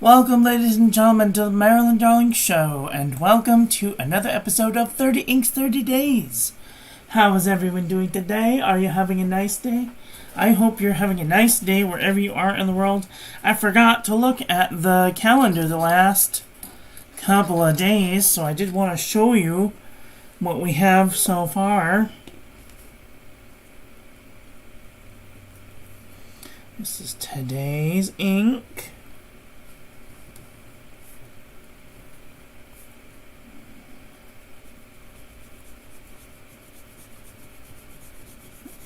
Welcome, ladies and gentlemen, to the Marilyn Darling Show, and welcome to another episode of 30 Inks 30 Days. How is everyone doing today? Are you having a nice day? I hope you're having a nice day wherever you are in the world. I forgot to look at the calendar the last couple of days, so I did want to show you what we have so far. This is today's ink.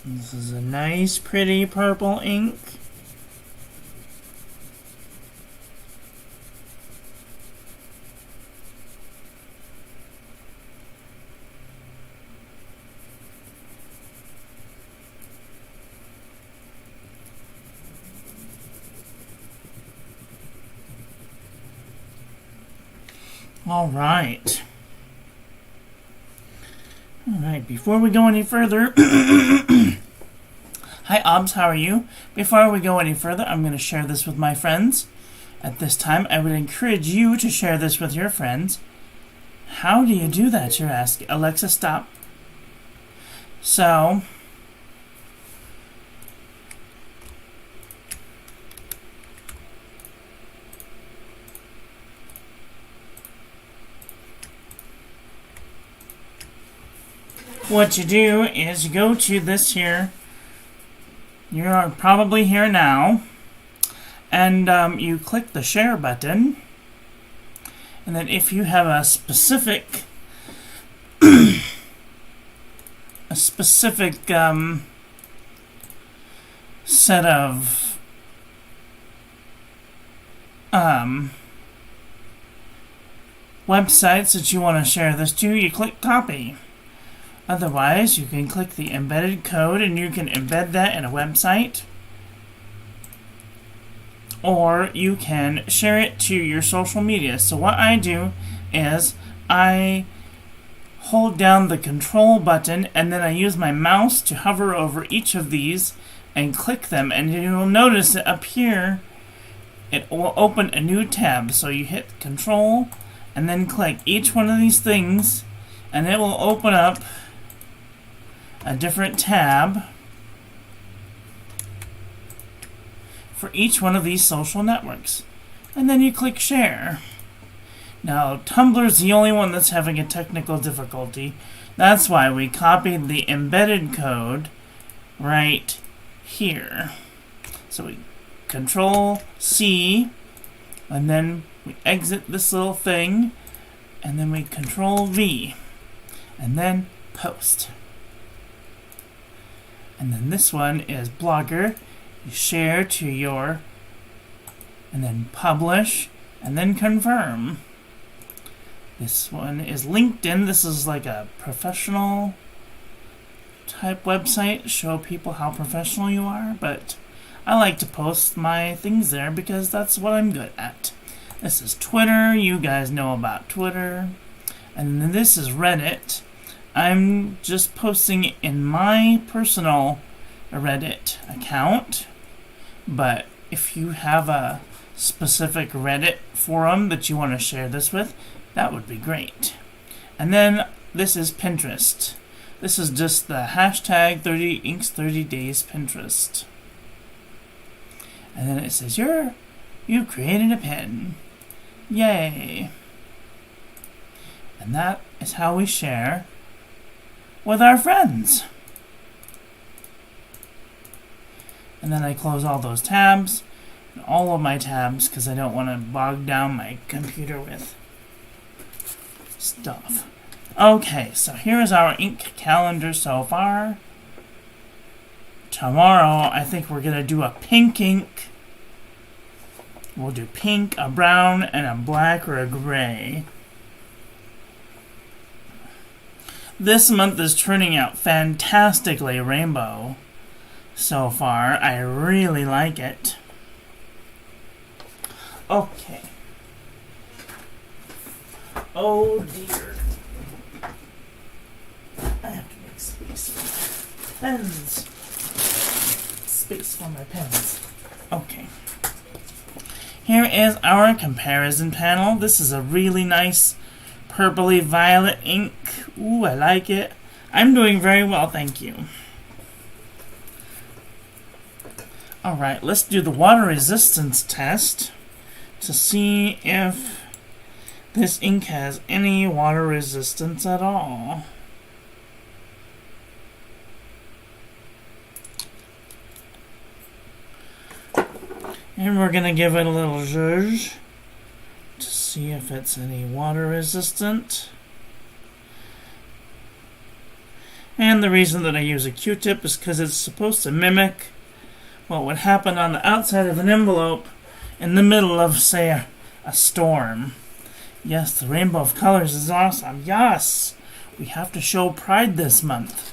This is a nice, pretty purple ink. All right, before we go any further, hi Obs, how are you? Before we go any further, I'm going to share this with my friends. At this time, I would encourage you to share this with your friends. How do you do that, you're asking? Alexa, stop. So, what you do is you go to this here. You're probably here now, and you click the share button, and then if you have a specific set of websites that you want to share this to, you click copy. Otherwise, you can click the embedded code and you can embed that in a website. Or you can share it to your social media. So what I do is I hold down the control button and then I use my mouse to hover over each of these and click them. And you'll notice that up here, it will open a new tab. So you hit control and then click each one of these things and it will open up a different tab for each one of these social networks. And then you click share. Now, Tumblr's the only one that's having a technical difficulty. That's why we copied the embedded code right here. So we Control C, and then we exit this little thing, and then we Control V, and then post. And then this one is Blogger. You share to your, and then publish, and then confirm. This one is LinkedIn. This is like a professional type website. Show people how professional you are, but I like to post my things there because that's what I'm good at. This is Twitter. You guys know about Twitter. And then this is Reddit. I'm just posting in my personal Reddit account, but if you have a specific Reddit forum that you want to share this with, that would be great. And then this is Pinterest. This is just the hashtag 30 Inks 30 Days Pinterest. And then it says, you've created a pin. Yay. And that is how we share with our friends. And then I close all those tabs, all of my tabs, because I don't want to bog down my computer with stuff. Okay, so here's our ink calendar so far. Tomorrow, I think we're going to do a pink ink. We'll do pink, a brown, and a black or a gray. This month is turning out fantastically rainbow so far. I really like it. Okay. Oh dear. I have to make space for my pens. Space for my pens. Okay. Here is our comparison panel. This is a really nice purpley violet ink. Ooh, I like it. I'm doing very well, thank you. Alright, let's do the water resistance test to see if this ink has any water resistance at all. And we're going to give it a little zhuzh to see if it's any water resistant. And the reason that I use a Q-tip is because it's supposed to mimic what would happen on the outside of an envelope in the middle of, say, a storm. Yes, the rainbow of colors is awesome. Yes! We have to show pride this month.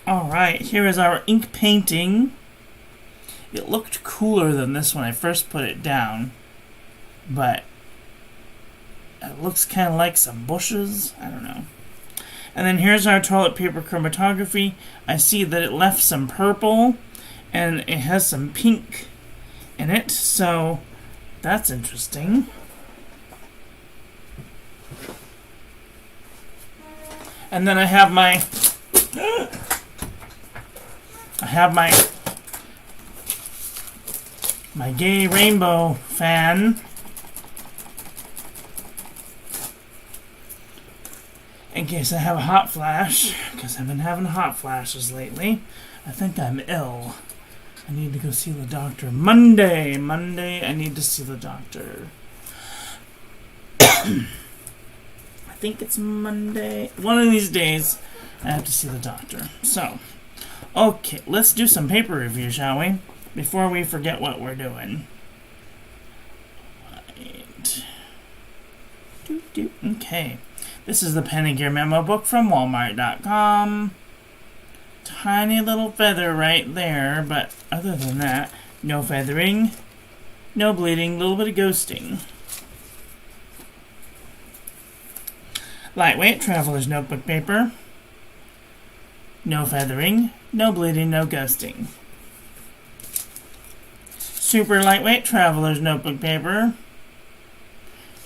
Alright, here is our ink painting. It looked cooler than this when I first put it down, but it looks kind of like some bushes. I don't know. And then here's our toilet paper chromatography. I see that it left some purple and it has some pink in it, so that's interesting. And then I have my gay rainbow fan. In case I have a hot flash, because I've been having hot flashes lately. I think I'm ill. I need to go see the doctor. Monday, I need to see the doctor. I think it's Monday. One of these days, I have to see the doctor. So, okay, let's do some paper review, shall we? Before we forget what we're doing. Right. Okay. This is the Penny Gear Memo Book from Walmart.com. Tiny little feather right there, but other than that, no feathering, no bleeding, a little bit of ghosting. Lightweight Traveler's Notebook Paper. No feathering, no bleeding, no ghosting. Super Lightweight Traveler's Notebook Paper.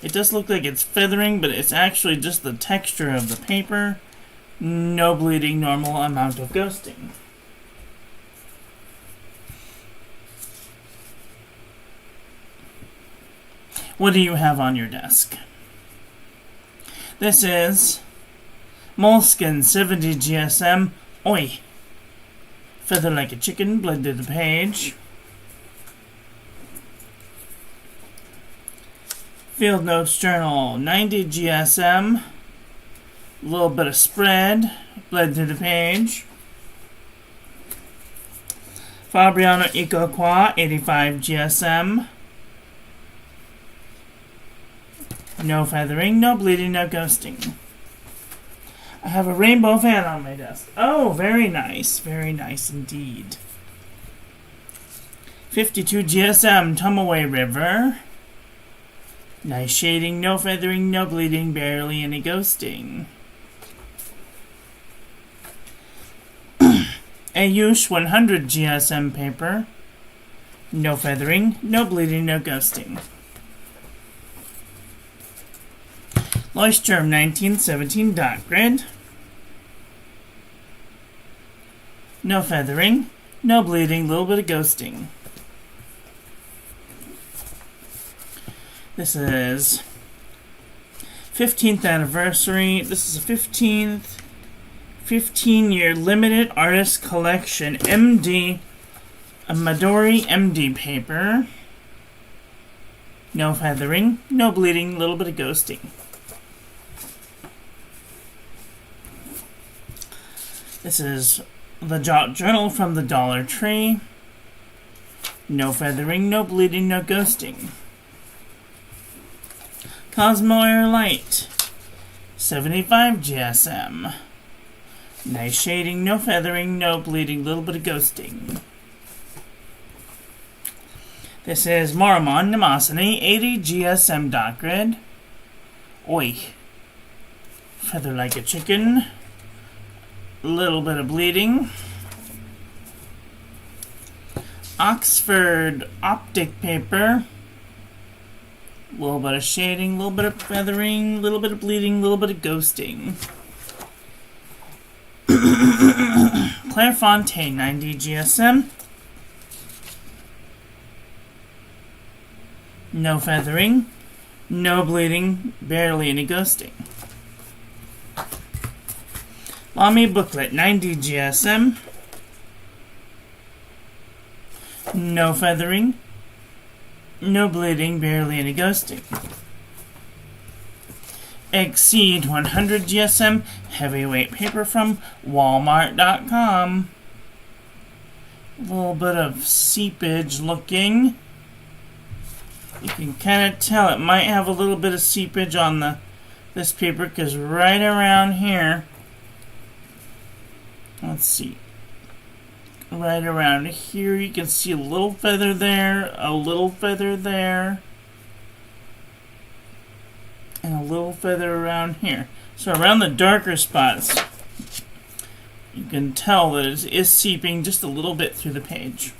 It does look like it's feathering, but it's actually just the texture of the paper. No bleeding, normal amount of ghosting. What do you have on your desk? This is Moleskine 70 GSM. Oi! Feather like a chicken, bled to the page. Field Notes Journal 90 GSM. A little bit of spread, bled to the page. Fabriano Eco-Qua 85 GSM. No feathering, no bleeding, no ghosting. I have a rainbow fan on my desk. Oh, very nice indeed. 52 GSM Tumaway River. Nice shading, no feathering, no bleeding, barely any ghosting. Ayush 100 GSM paper. No feathering, no bleeding, no ghosting. Leuchtturm 1917 dot grid. No feathering, no bleeding, little bit of ghosting. This is 15th anniversary. This is a 15-year limited artist collection MD, a Midori MD paper. No feathering, no bleeding, little bit of ghosting. This is the Jot Journal from the Dollar Tree. No feathering, no bleeding, no ghosting. Cosmo Air Light 75 GSM. Nice shading, no feathering, no bleeding, little bit of ghosting. This is Moramon Nemosiny 80 GSM dot grid. Oi. Feather like a chicken. Little bit of bleeding. Oxford optic paper. A little bit of shading, a little bit of feathering, a little bit of bleeding, a little bit of ghosting. Clairefontaine 90 GSM. No feathering, no bleeding, barely any ghosting. Lamy booklet 90 GSM. No feathering, no bleeding, barely any ghosting. Exceed 100 GSM heavyweight paper from Walmart.com. A little bit of seepage looking. You can kind of tell it might have a little bit of seepage on this paper because right around here, let's see, right around here you can see a little feather there, a little feather there, and a little feather around here. So around the darker spots, you can tell that it is seeping just a little bit through the page.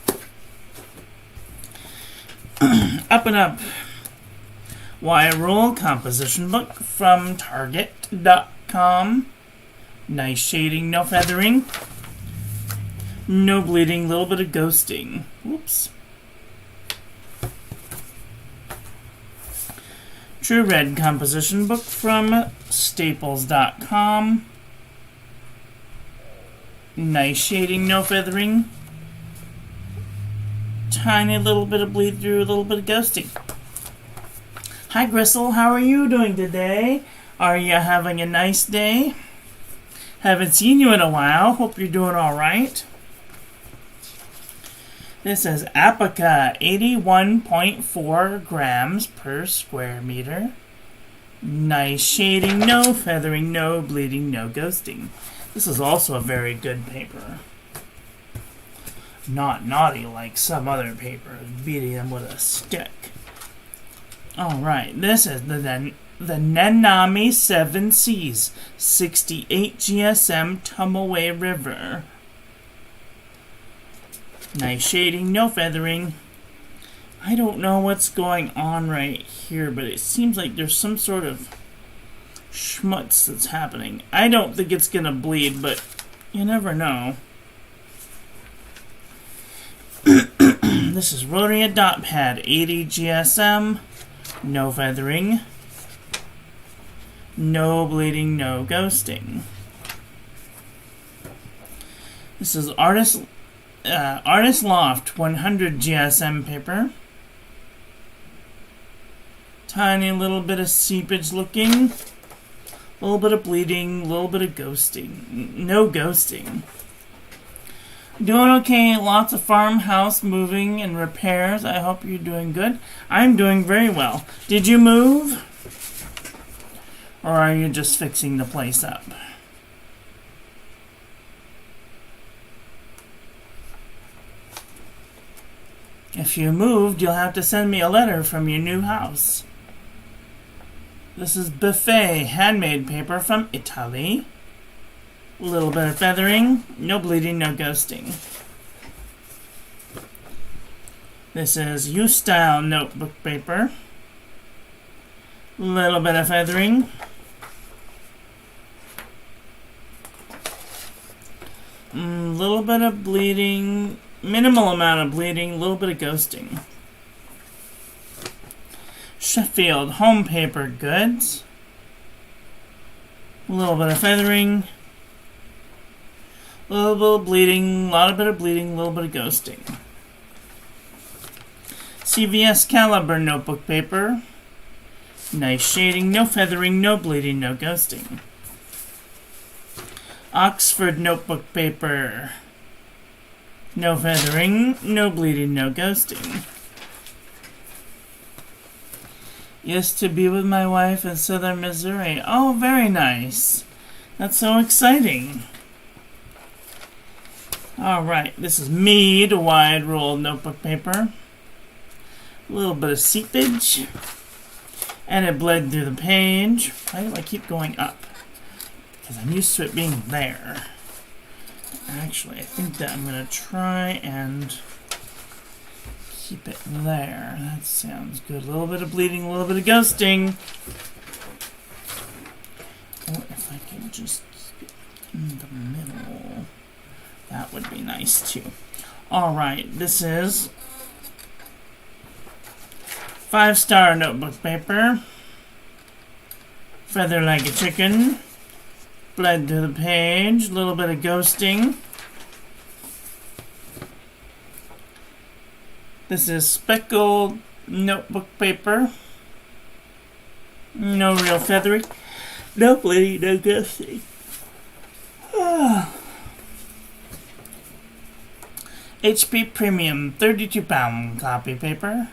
Up and Up Wire Roll Composition Book from Target.com. Nice shading, no feathering, no bleeding, little bit of ghosting. Whoops. True Red Composition Book from Staples.com. Nice shading, no feathering. Tiny little bit of bleed through, a little bit of ghosting. Hi Gristle, how are you doing today? Are you having a nice day? Haven't seen you in a while. Hope you're doing alright. This is Apica, 81.4 grams per square meter. Nice shading, no feathering, no bleeding, no ghosting. This is also a very good paper. Not naughty like some other paper, beating them with a stick. Alright, this is the Nenami 7Cs, 68 GSM Tumaway River. Nice shading, no feathering. I don't know what's going on right here, but it seems like there's some sort of schmutz that's happening. I don't think it's gonna bleed, but you never know. This is Rotary Dot Pad 80 GSM. No feathering. No bleeding, no ghosting. This is Artist Loft 100 GSM paper. Tiny little bit of seepage looking. A little bit of bleeding, a little bit of ghosting. No ghosting. Doing okay, lots of farmhouse moving and repairs. I hope you're doing good. I'm doing very well. Did you move? Or are you just fixing the place up? If you moved, you'll have to send me a letter from your new house. This is Buffet handmade paper from Italy. A little bit of feathering, no bleeding, no ghosting. This is U-Style notebook paper. A little bit of feathering. Little bit of bleeding, minimal amount of bleeding, a little bit of ghosting. Sheffield Home Paper Goods. A little bit of feathering. A little bit of bleeding, a lot of bleeding, a little bit of ghosting. CVS Caliber notebook paper. Nice shading, no feathering, no bleeding, no ghosting. Oxford notebook paper. No feathering, no bleeding, no ghosting. Used to be with my wife in southern Missouri. Oh, very nice. That's so exciting. Alright, this is Mead wide roll notebook paper. A little bit of seepage. And it bled through the page. Why do I keep going up? Because I'm used to it being there. Actually, I think that I'm going to try and keep it there. That sounds good. A little bit of bleeding, a little bit of ghosting. Or if I can just keep it in the middle, that would be nice too. Alright, this is 5-star notebook paper. Feather like a chicken. Bled to the page. A little bit of ghosting. This is speckled notebook paper. No real feathery. No bleeding, no ghosting. HP Premium 32-pound copy paper.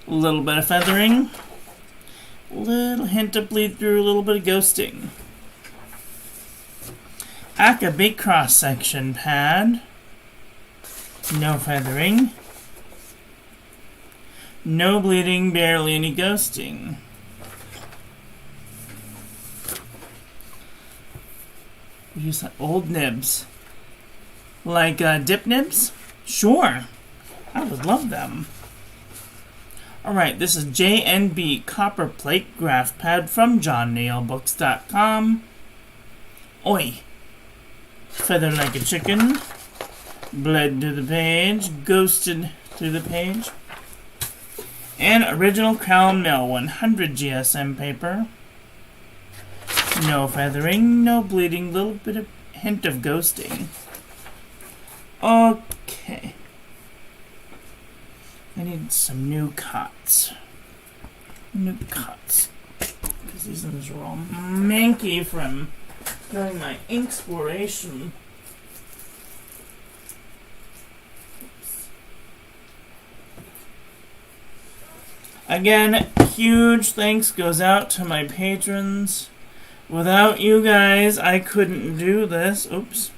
A little bit of feathering. Little hint of bleed through, a little bit of ghosting. Academy cross-section pad. No feathering. No bleeding, barely any ghosting. Use old nibs. Like dip nibs? Sure. I would love them. Alright, this is JNB Copper Plate Graph Pad from JohnNailBooks.com. Oi. Feather like a chicken. Bled to the page. Ghosted through the page. And original Crown Mill 100 GSM paper. No feathering, no bleeding, little bit of hint of ghosting. Okay. I need some new cuts. Because these ones are all manky from doing my Inkspiration. Again, huge thanks goes out to my patrons. Without you guys, I couldn't do this. Oops.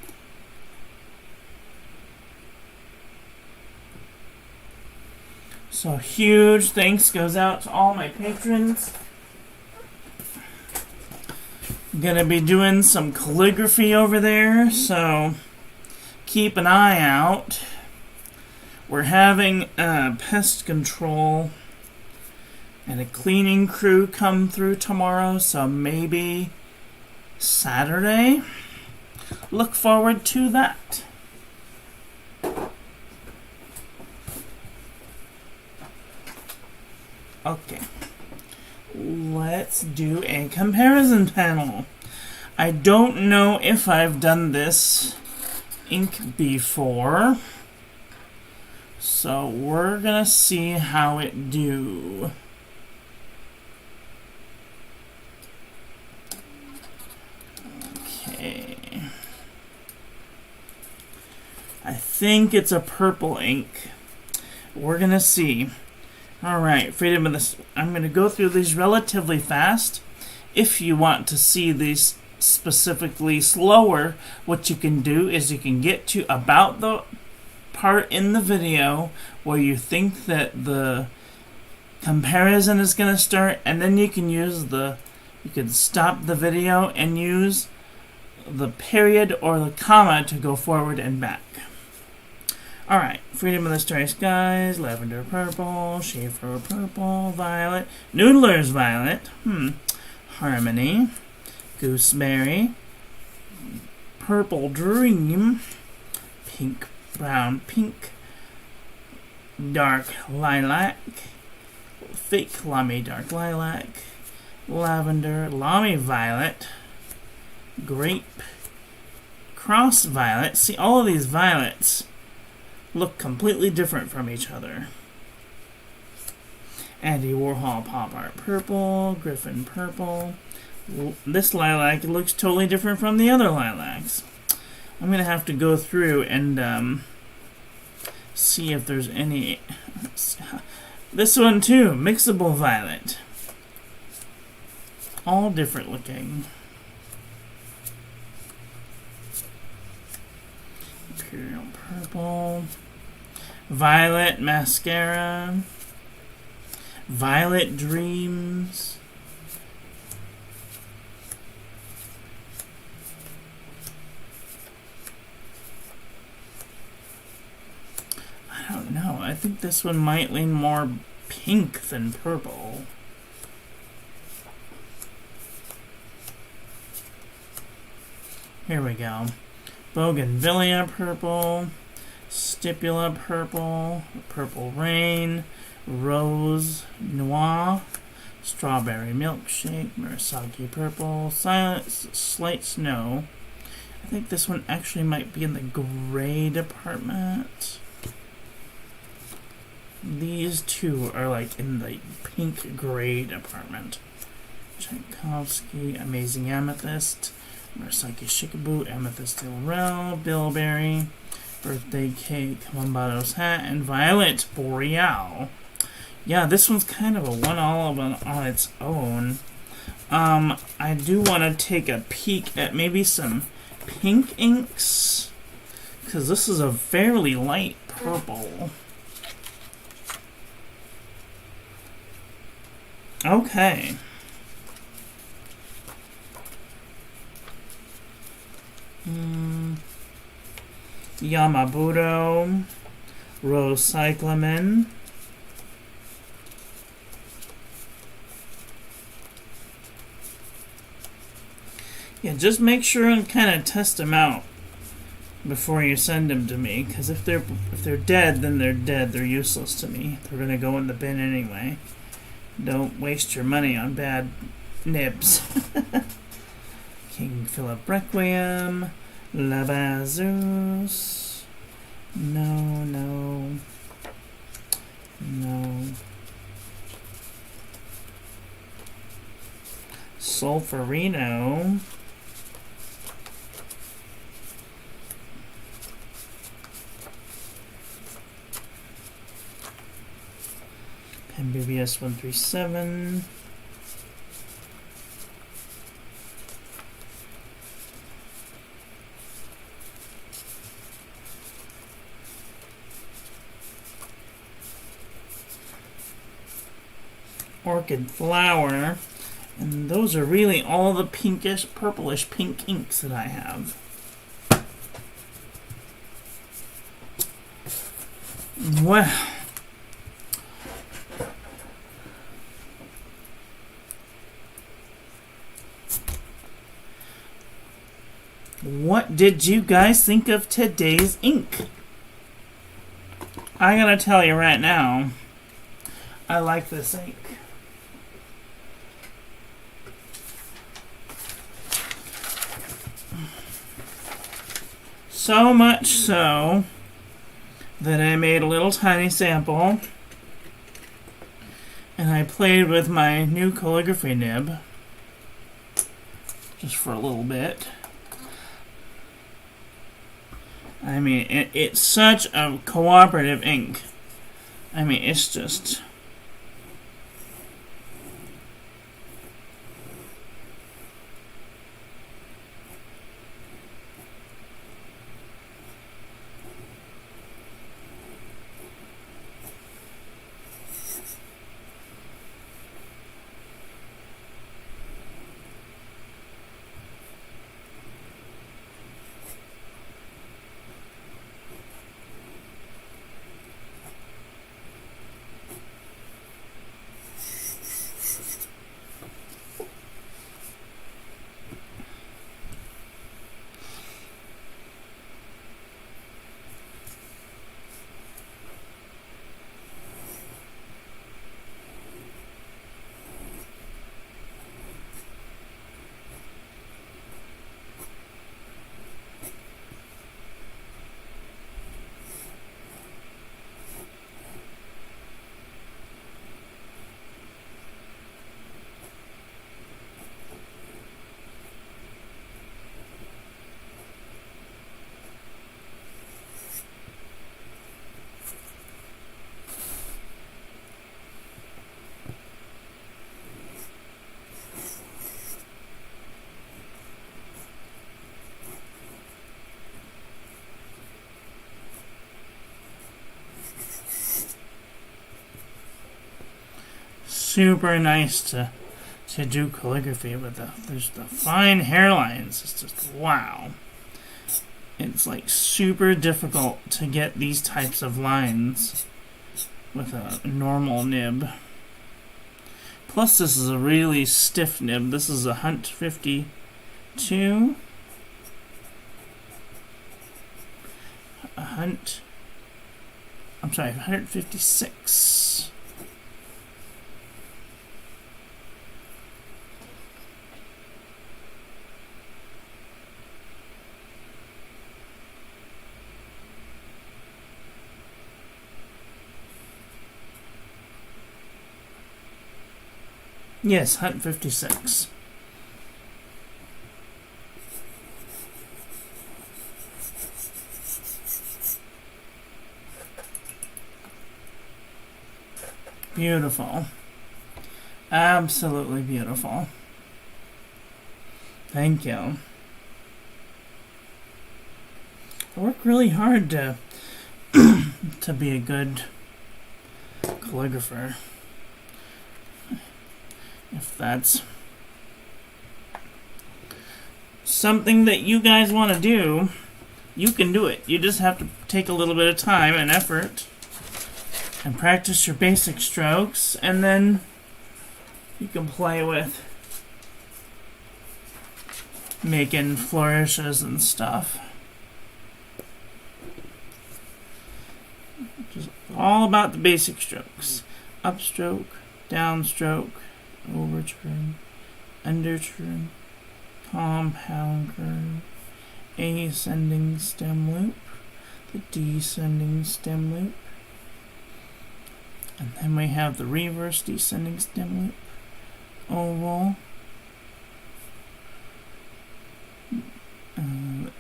So huge thanks goes out to all my patrons. I'm gonna be doing some calligraphy over there, so keep an eye out. We're having pest control and a cleaning crew come through tomorrow, so maybe Saturday. Look forward to that. Okay. Let's do a comparison panel. I don't know if I've done this ink before, so we're gonna see how it do. Okay. I think it's a purple ink. We're gonna see. Alright, freedom of this. I'm going to go through these relatively fast. If you want to see these specifically slower, what you can do is you can get to about the part in the video where you think that the comparison is going to start, and then you can use you can stop the video and use the period or the comma to go forward and back. Alright, Freedom of the Starry Skies, Lavender Purple, Schaefer Purple, Violet, Noodler's Violet, Harmony, Gooseberry, Purple Dream, Pink Brown Pink, Dark Lilac, Fake Lamy Dark Lilac, Lavender Lamy Violet, Grape, Cross Violet. See, all of these violets look completely different from each other. Andy Warhol Pop Art Purple, Griffin Purple. This lilac looks totally different from the other lilacs. I'm going to have to go through and see if there's any. This one too, Mixable Violet. All different looking. Imperial Purple, Violet Mascara, Violet Dreams, I don't know. I think this one might lean more pink than purple. Here we go. Bougainvillea purple, Stipula purple, Purple Rain, Rose Noir, Strawberry Milkshake, Murasaki purple, Slight Snow. I think this one actually might be in the gray department. These two are like in the pink gray department. Tchaikovsky, Amazing Amethyst, Murasaki Shikaboo, Amethyst Laurel, Bilberry, Birthday Cake, Mombado's Hat, and Violet Boreal. Yeah, this one's kind of a one-all on its own. I do want to take a peek at maybe some pink inks, because this is a fairly light purple. Okay. Yamabudo, Rose Cyclamen, yeah, just make sure and kind of test them out before you send them to me, because if they're dead, then they're dead. They're useless to me. They're gonna go in the bin anyway. Don't waste your money on bad nibs. King Philip Requiem, Lavazus, no. Sulfurino, MBBS 137, Orchid Flower, and those are really all the pinkish, purplish pink inks that I have. Well, what did you guys think of today's ink? I gotta tell you right now, I like this ink. So much so that I made a little tiny sample and I played with my new calligraphy nib just for a little bit. I mean, it's such a cooperative ink. I mean, it's just... super nice to do calligraphy with. There's the fine hairlines. It's just wow. it's like super difficult to get these types of lines with a normal nib. Plus, this is a really stiff nib. This is a Hunt 52. I'm sorry, 156. Yes, Hunt 56. Beautiful. Absolutely beautiful. Thank you. I work really hard to to be a good calligrapher. If that's something that you guys want to do, you can do it. You just have to take a little bit of time and effort and practice your basic strokes, and then you can play with making flourishes and stuff. Just all about the basic strokes. Upstroke, downstroke, overturn, underturn, compound curve, ascending stem loop, the descending stem loop, and then we have the reverse descending stem loop, oval,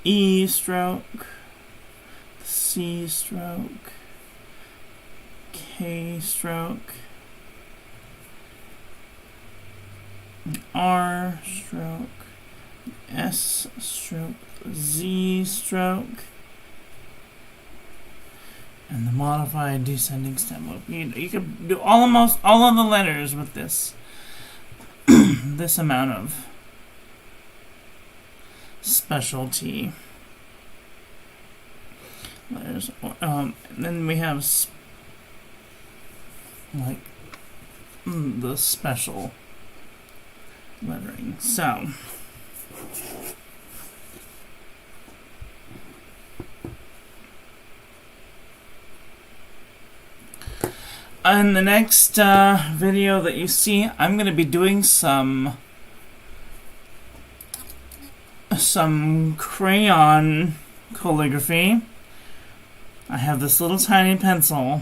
E stroke, C stroke, K stroke, R stroke, S stroke, Z stroke, and the modified descending stem loop. You could do almost all of the letters with this this amount of specialty letters. And then we have like the special lettering. So in the next video that you see, I'm going to be doing some crayon calligraphy. I have this little tiny pencil.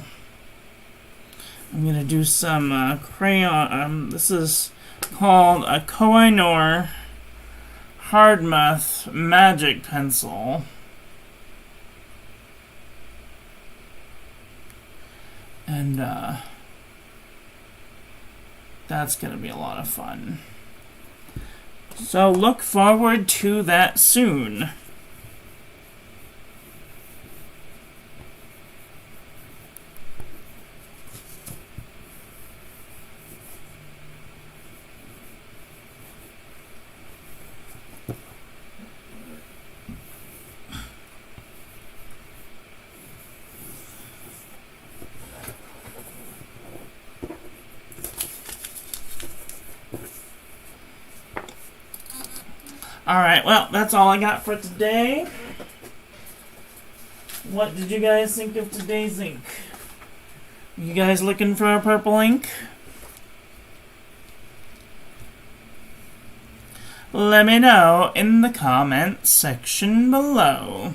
I'm going to do some crayon. This is called a Koh-i-Noor Hardmuth Magic Pencil. And that's going to be a lot of fun. So look forward to that soon. Alright, well, that's all I got for today. What did you guys think of today's ink? You guys looking for a purple ink? Let me know in the comments section below.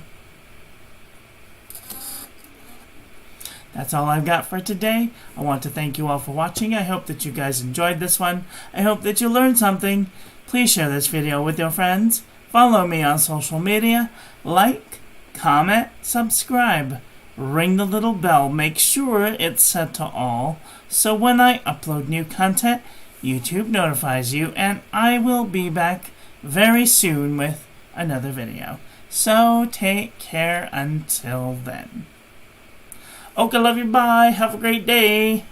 That's all I've got for today. I want to thank you all for watching. I hope that you guys enjoyed this one. I hope that you learned something. Please share this video with your friends. Follow me on social media. Like, comment, subscribe. Ring the little bell. Make sure it's set to all, so when I upload new content, YouTube notifies you, and I will be back very soon with another video. So take care until then. Okay, love you, bye. Have a great day.